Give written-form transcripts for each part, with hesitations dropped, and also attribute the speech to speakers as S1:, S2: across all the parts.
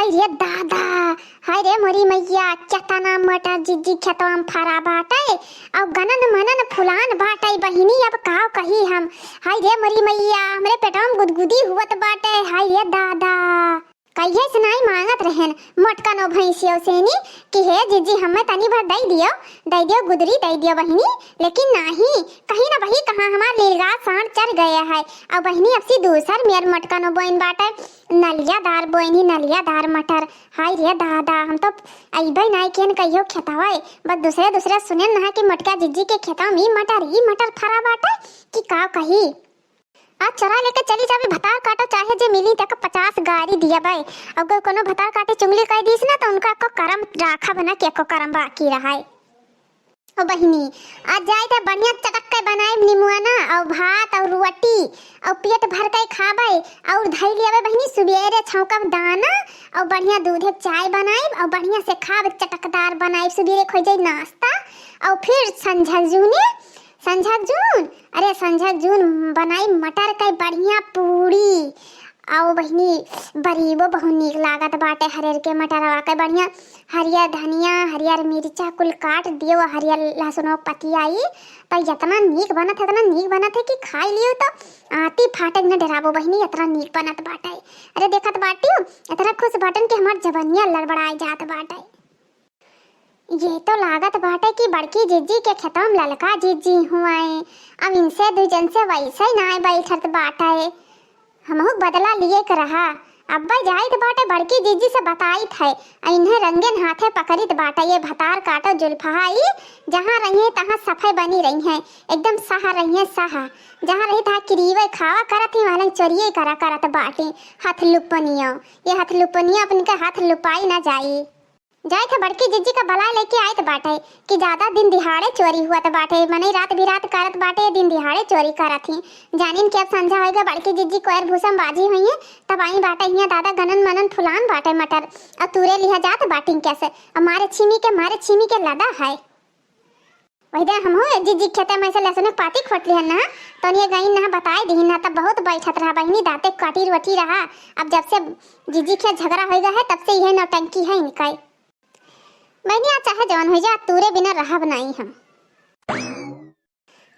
S1: हाय रे दादा, हाय रे मोरी मैया, केतना मटर जिज्जी खेतवा में फरा बाटे और गनन मनन फुलान बाटे बहिनी। अब का कही हम, हाय रे मोरी मैया, हमरे पेटवा में गुदगुदी हुवत बाटे। हाय रे दादा, कहिए सुनाई मांगत रहन मोटका नो भैंसियो सेनी कि हे जीजी हमें तनी भर दई दियो गुदरी दई दियो बहिनी, लेकिन नहीं, कहीं ना वही कहाँ हमार लीलगा सांड चढ़ गया है। अब बहिनी अब सी दूसर मेर मोटका नो बोइन बाटे नलियादार बोइनी, नलियादार मटर। हाय रे दादा, हम तो अइबे नहीं केन कहियो खेतवा बस दूसरे सुने ना कि मोटका जीजी के खेतवा में ई मटर फरा बाटे कि का कही। आज चरा लेके चली जाबे, भतार काटो चाहे जे मिली तक 50 गाड़ी दिया भाई। अगर कोनो भतार काटे चुंगली कह दीस ना तो उनका को करम राखा बना के को करम बाकी रहा है। ओ बहिनी आज जाए तो बढ़िया चटक के बनाए निमुआ ना और भात और रोटी और पेट भर के खाबे और धई लियाबे बहिनी। सुबेरे छौका दाना और बढ़िया दूध चाय बनाए और बढ़िया से खाब, चटकदार बनाए। सुबेरे खोई जाए नाश्ता और फिर संझक जून बनाई मटर के बढ़िया पूरी आओ बहिनी। बरीबो बहुत नीक लागत बाटे हरियर के मटर के बढ़िया हरियर धनिया हरियर मिर्चा कुल काट दियो, हरियर लहसुन पत्ती आई तो इतना नीक बनत है कि खाई लियो तो आती फाटक न डराबो बहिनी, इतना नीक बनत बाटे। अरे देखत बाटियो इतना खुश बाटन कि हमार जबनिया लड़बड़ाई जात बाटे। ये तो लागत बाटे कि बड़की जीजी के खेतों में ललका जीजी हुआ। अब इनसे दो जन से वैसे ही ना बैठत बाटे, हमहु बदला लिए कर रहा। अब्बा जाइत बाटे बड़की जीजी से बताइत है, इन्हें रंगन हाथे पकड़ित बाटे। ये भतार काटो जुल्फाई जहाँ रही तहाँ सफाई बनी रही है, एकदम सहा रही है सहा। जहाँ रही तहाँ किरीवे खावा करत ही वाले चोरिये करा करत बाटे। हाथ लुपनियो, ये हाथ लुपनियो अपन के हाथ लुपाई ना जाई। जाए थे बड़की जीजी का भला लेके आए थे बाटे कि ज्यादा दिन दिहाड़े चोरी हुआ था बाटे, मने रात बिरात करत बाटे, दिन दिहाड़े चोरी करत थी। जानिन के अब संझा होएगा बड़की जीजी कोयर भूसम बाजी हुई है तब आई बाटे हिया दादा गनन मनन फुलान बाटे मटर और तूरे लिहा जात बाटिंग कैसे मारे छीमी के लदा है। वही दे हम हो जीजी खेते में से लहसुन पाती खोट लिहन ना तो ये गई ना बताए दी ना तब बहुत बैठत रहा बहिनी, दाते काटी रोटी रहा। अब जब से जीजी के झगड़ा होएगा है तब से यह नौटंकी है इनका। मैंने आज चाहे जवान हो जा तूरे बिना रहा बनाई हम।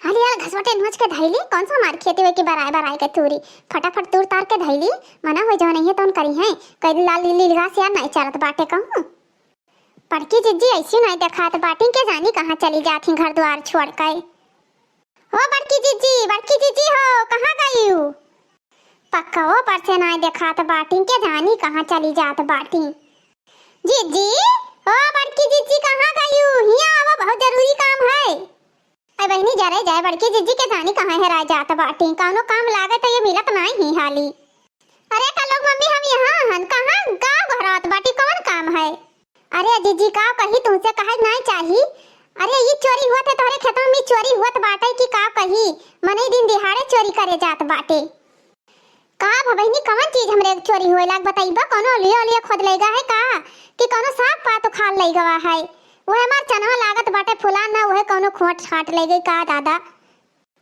S1: हाल यार घसवटे नोच के धैली कौन सा मार खेती हुए कि बराई के तूरी फटाफट तूर तार के धैली मना हो जवान नहीं है तो करी है कई लाल लीली घास यार नहीं चारत बाटे कहूँ। पड़की जीजी ऐसी नहीं देखात बाटी के जानी कहाँ चली जाती घर द्वार छोड़ के। हो बड़की जीजी हो कहाँ गई हो? पक्का हो पर से नहीं देखात बाटी के जानी कहाँ चली जात बाटी। जीजी ओ बड़की जीजी कहाँ गई हो? हिया आवा बहुत जरूरी काम है। अरे बहनी जरे जाए बड़की जीजी के जानी कहाँ है राज जात बाटी, कौनो काम लागत है ये मिलत नहीं ही हाली। अरे का लोग मम्मी हम यहाँ हन कहाँ गाँव घरात बाटी कौन काम है? अरे जीजी का कही तुमसे कहे नहीं चाहिए। अरे ये चोरी हुआ थे तोहरे खेतों में चोरी हुआ बाटे कि का कही मने दिन दिहाड़े चोरी करे जात बाटे। का भबहिनी कौन चीज हमरे चोरी होए लाग बताइबा? कोनो लिया खोद लेगा है का कि कोनो साग पात खाल ले गवा है? वो हमार चनवा लागत बाटे फुला ना वो कोनो खोट छाट ले गई का दादा?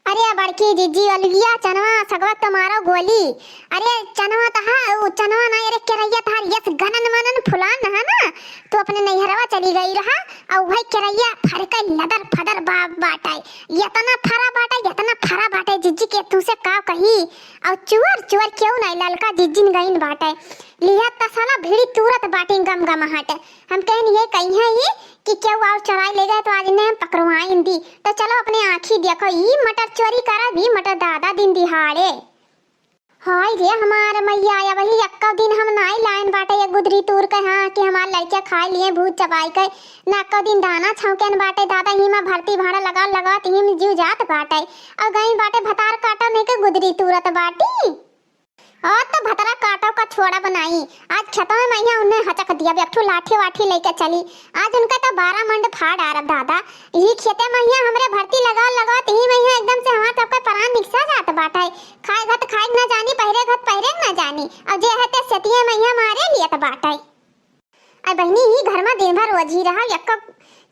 S1: अरे बड़की जीजी अलगिया चनवा सगवा तुम्हारा गोली। अरे चनवा तहा वो चनवा ना अरे केरैया थार यस गनन मनन फुलान है ना तो अपने नैहरवा चली गई रहा और वही केरैया फड़के लदर फदर बाटाई यतना फरा बाटे जीजी के तुमसे का कही। और चुअर क्यों नहीं ललका जीजी ने गईन बाटे लिया तसाला भीड़ी तुरत बाटी गम हट। हम कहन ये कहीं है ये कि क्यों और चराई ले गए तो आज ने हम पकड़वाएं दी तो चलो अपने आँखी देखो ये मटर चोरी करा भी मटर दादा दिन दिहाड़े। हाय रे हमारे मैया आया वही यक्का दिन हम नाई लाइन बाटे ये गुदरी तूर के हाँ कि हमार लड़के खाए लिए भूत चबाई के नक्का दिन दाना छौकेन बाटे दादा ही में भर्ती भाड़ा लगा ही में जीव जात बाटे और गई बाटे भतार काटा नहीं के गुदरी तूरत बाटी और तो भतरा काटो का छोड़ा बनाई। आज खेतों में मैया उन्हें हचक दिया बेठू लाठी वाठी लेके चली। आज उनका तो 12 मंड फाड़ आ रहा दादा यही खेते मैया हमरे भर्ती लगा ही मैया एकदम से हमार सबका परान निकसा जात बाटे। खाए घत ना जानी पहरे घत पहरे ना जानी अब जे है ते सतिये मैया मारे लियत बाटे। आई बहनी ही घर में दिन भर वजी रहा, एक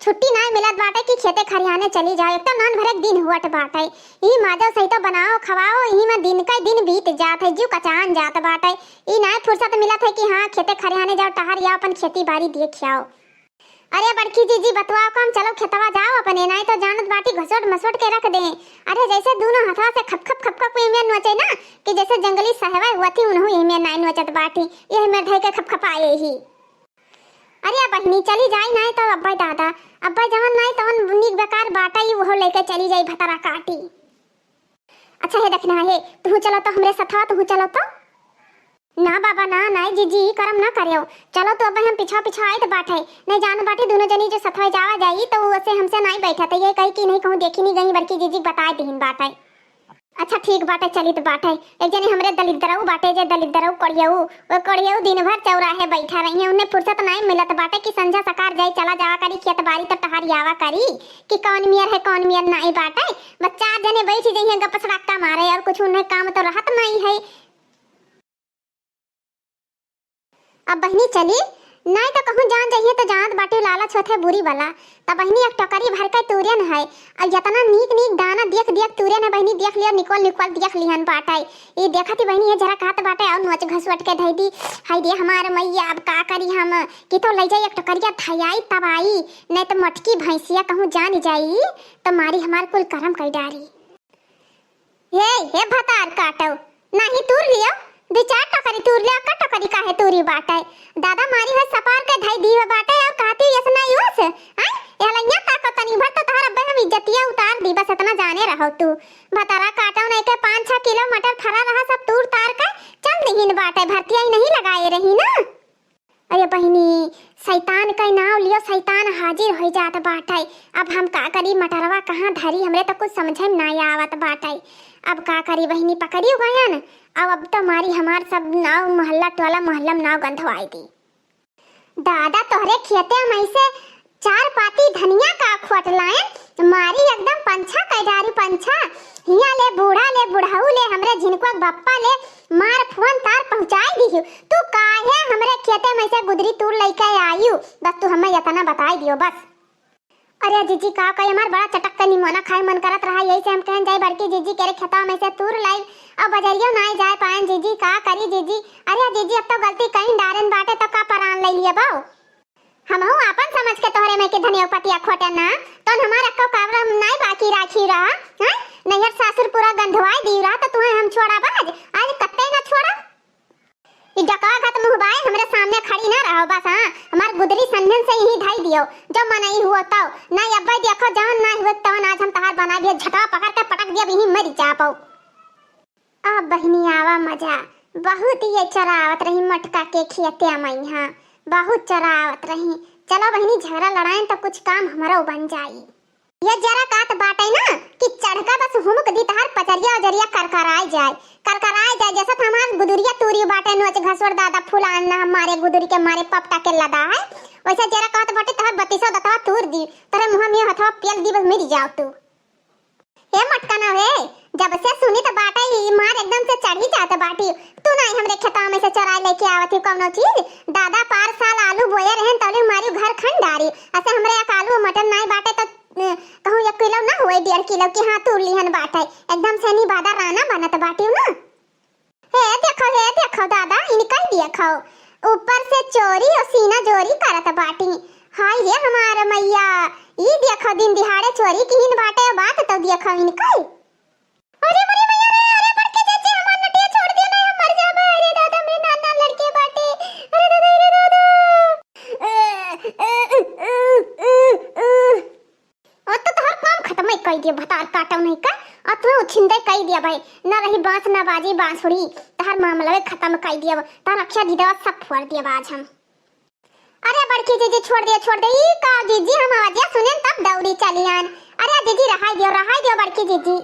S1: छुट्टी ना मिलत बाटे कि खेते खरियाने चली जाओ। एक तो नान भरे दिन हुआट बाटे, ई माजो सही तो बनाओ खवाओ, यही में दिन का दिन बीत जात है, जीव कचान जात बाटे। ई ना फुर्सत मिलत है कि हाँ खेते खरियाने जाओ, टहर या अपन खेती बाड़ी देख आओ। अरे बड़की जीजी बतवाओ कम, चलो खेतवा जाओ अपने, नहीं तो जानत बाटी घसोट मसोट के रख दे। अरे जैसे दोनों हथवा से खप खप खप खप इमे नोचे ना कि जैसे जंगली सहवा हुआ थी उन्हों इमे नाई नोचत बाटी, ये में ढाई के खप खप आए ही। अरे बहनी चली जाई नहीं तो अब्बा दादा, अब्बा जवन नहीं तवन निक बेकार बाटा ही वो लेके चली जाई भतरा काटी। अच्छा है देखना है, तू चलो तो हमरे सथवा, तू चलो तो। ना बाबा ना नहीं जीजी करम ना करियो, चलो तो अब हम पीछा पीछा आए तो बाटे नहीं जान बाटे दोनों जनी जो सथवा जावा जाई तो वैसे हमसे नहीं बैठा तो ये कही कि नहीं कहूँ देखी नहीं गई बड़की जीजी बताए दीन बाटे। अच्छा ठीक बाटे चली तो बाटे। एक जनी हमरे दलिद्रऊ बाटे जे दलिद्रऊ कड़ियऊ, वो कड़ियऊ दिन भर चौराहे बैठा रही है, उन्हें फुर्सत नहीं मिलत बाटे कि संझा सकार जाए चला जावा करी खेत बाड़ी तो टहर आवा करी कि कौन मियर है कौन मियर नहीं बाटे। बच्चा जने बैठ जाइए गप सड़ाका मारे और कुछ उन्हें काम तो रहत नहीं है। अब बहनी चली नहीं तो कहूँ जान जाइए तो जानत बाटे लालच होते बुरी वाला। तब बहनी एक टोकरी भर के तूरियन है और जितना नीक नीक दाना देख देख तूरियन है बहनी देख लिया निकल निकल देख लिहन बाटे। ये देखा थी बहनी ये जरा कहत बाटे और नोच घसवट के धई दी हाय दे हमारे मैया अब का करी हम कि तो ले जाई एक टोकरिया थैयाई तब आई नहीं तो मटकी भैंसिया कहूँ जान जाई तो मारी हमार कुल करम कई डारी। हे भतार काटो नहीं तूर लियो दो चार टोकरी तूर ले का टोकरी काहे तूरी बाटे दादा मारी है सपार के धई दी बाटे और कहती ऐसा यूस हां एलैया ताको तनी भर तो तहरा बहन इज्जतिया उतार दी बस इतना जाने रहो तू भतारा काटो नहीं के 5-6 किलो मटर फरा रहा सब तूर तार के चल दीहिन बाटे भरतिया ही नहीं लगाए रही ना। अरे बहनी शैतान का नाम लियो शैतान हाजिर हो जात बाटे। अब हम का करी मटरवा कहाँ धरी हमरे तो कुछ समझे में ना आवत बाटे। अब का करी बहनी पकड़ी गयन अब तो मारी हमार सब नाव मोहल्ला टोला मोहल्ला में नाव गंधवाई दी। दादा तोहरे खेते में से 4 पाती धनिया का खोट लाए मारी एकदम पंछा कैडारी पंछा हिया ले बूढ़ा ले बुढ़ाऊ ले हमरे झिनको बप्पा ले मार फोन तार पहुंचाई दी। तू काहे हमरे खेते में से गुदरी तूर लेके आयु बस तू हमें इतना बताई दियो बस। अरे जीजी का कहे हमार बड़ा चटक के निमोना खाए मन करत रहा यही से हम कहन जाए बड़की जीजी के खेता में से तूर लाई अब बजरियो ना जाए पाए जीजी का करी जीजी। अरे जीजी अब तो गलती कहीं डारन बाटे तो का परान ले लिए बाऊ हमहू अपन समझ के तोहरे में के धनिया पतिया खोटे ना तो हमारा को कावरा नहीं बाकी राखी रहा हैं नैहर सासुर पूरा गंधवाई दी रहा तो तुम्हें हम छोड़ा बाज आज कत्ते ना छोड़ा ई डका खत्म हुबाई हमरे सामने खड़ी ना रहो बस। हां हमार गुदरी संधन से ही ढाई दियो जो मनाई हुआ तो नहीं अब्बा देखो जान ना हुआ तो आज हम तहार बना दिए झटा पकड़ के पटक दिया बिही मर जा पाओ। अब बहनी आवा मजा बहुत ये चरावत रही मटका के खेते में हां बहुत चरावत रही। चलो बहनी झगड़ा लड़ाएं तो कुछ काम हमारा बन जाई। ये जरा काट बाटे ना कि चढ़का बस हुमक दी तहार पचरिया उजरिया करकराई जाए जैसा हमार गुदुरिया तूरी बाटे नोच घसवर दादा फुलान ना हमारे गुदुरी के मारे पपटा के लदा है वैसे जरा काट बाटे तहार 3200 दतवा तूर दी तरे मुंह में हथवा पेल दी बस मिल जाओ तू। ए मटका ना है जब से सुनी तो बाटे ही मार एकदम से चढ़ी जात बाटी तू नहीं हमरे खेता में से चराई लेके आवत ही कोनो चीज दादा पार साल आलू बोए रहन तले मारी घर खंडारी ऐसे हमरे एक आलू मटन नहीं बाटे तो कहूँ 1 किलो ना हुए 1.5 किलो की हाँ तूर लिहन बाटे एकदम से नहीं बादा राना बनत बाटी ना। हे देखो दादा इनका ही देखो ऊपर से चोरी और सीना जोरी करत बाटी हाय रे हमारा मैया ये देखो दिन दिहाड़े चोरी की हिन बाटे बात तो देखो इनका। अरे मरे मैया रे अरे बड़के चाचे हमार नटिया छोड़ दिया ना हम मर जाबे। अरे दादा मेरे नाना लड़के बाटे अरे दादा और तो हर काम खत्म ही कर दिया भतार काटो नहीं का और तू छिंदे कर दिया भाई ना रही बांस ना बाजी बांसुरी तहर मामला में खत्म कर दिया तार रक्षा दीदा सब फोड़ दिया बाज हम। अरे बड़की जीजी छोड़ दे ई का जीजी हम आवाज सुने तब दौड़ी चलियान। अरे जीजी रहाई दियो बड़की जीजी।